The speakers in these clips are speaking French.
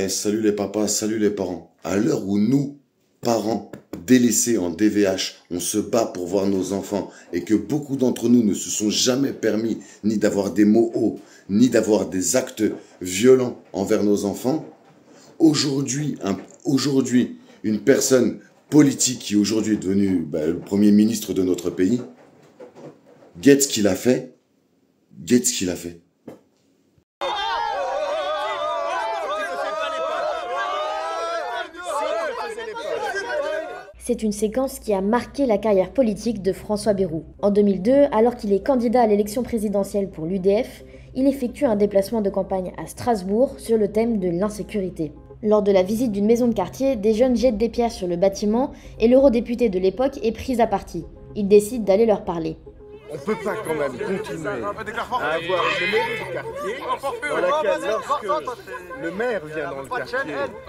Salut les papas, salut les parents. À l'heure où nous, parents, délaissés en DVH, on se bat pour voir nos enfants et que beaucoup d'entre nous ne se sont jamais permis ni d'avoir des mots hauts, ni d'avoir des actes violents envers nos enfants, aujourd'hui, une personne politique qui aujourd'hui est devenue le Premier ministre de notre pays, guette ce qu'il a fait, guette ce qu'il a fait. C'est une séquence qui a marqué la carrière politique de François Bayrou. En 2002, alors qu'il est candidat à l'élection présidentielle pour l'UDF, il effectue un déplacement de campagne à Strasbourg sur le thème de l'insécurité. Lors de la visite d'une maison de quartier, des jeunes jettent des pierres sur le bâtiment et l'eurodéputé de l'époque est pris à partie. Il décide d'aller leur parler. On ne peut pas quand même continuer à avoir une mairie de quartier dans laquelle lorsque le maire vient dans le quartier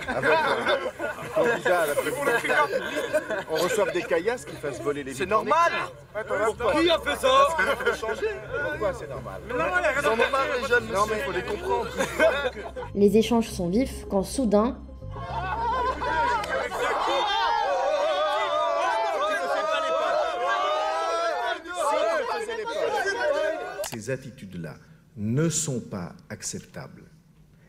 avec un candidat à la présidence de la République, on reçoive des caillasses qui fassent voler les vitres. C'est normal. Qui a fait ça? Il faut changer. Pourquoi c'est normal? Ils en ont marre les jeunes, non mais il faut les comprendre. Les échanges sont vifs quand soudain... Ces attitudes-là ne sont pas acceptables,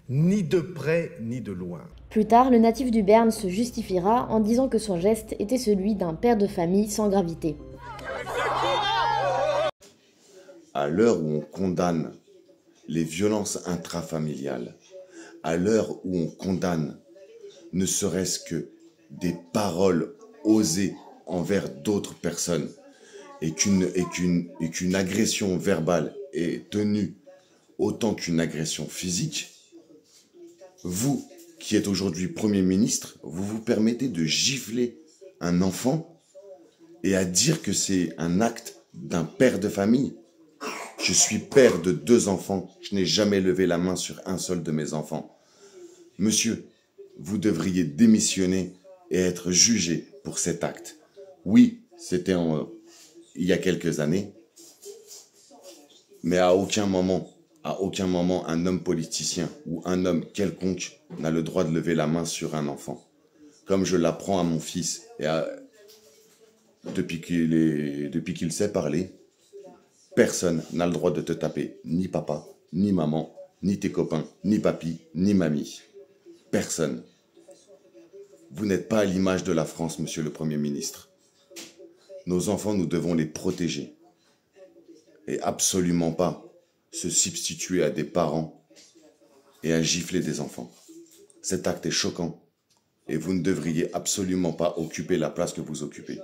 ni de près ni de loin. Plus tard, le natif du Béarn se justifiera en disant que son geste était celui d'un père de famille sans gravité. À l'heure où on condamne les violences intrafamiliales, à l'heure où on condamne ne serait-ce que des paroles osées envers d'autres personnes, et qu'une agression verbale est tenue autant qu'une agression physique, vous, qui êtes aujourd'hui Premier ministre, vous vous permettez de gifler un enfant et à dire que c'est un acte d'un père de famille. Je suis père de 2 enfants, je n'ai jamais levé la main sur un seul de mes enfants. Monsieur, vous devriez démissionner et être jugé pour cet acte. Oui, c'était il y a quelques années, mais à aucun moment, un homme politicien ou un homme quelconque n'a le droit de lever la main sur un enfant. Comme je l'apprends à mon fils, depuis qu'il sait parler, personne n'a le droit de te taper, ni papa, ni maman, ni tes copains, ni papy, ni mamie. Personne. Vous n'êtes pas à l'image de la France, monsieur le Premier ministre. Nos enfants, nous devons les protéger. Et absolument pas se substituer à des parents et à gifler des enfants. Cet acte est choquant et vous ne devriez absolument pas occuper la place que vous occupez.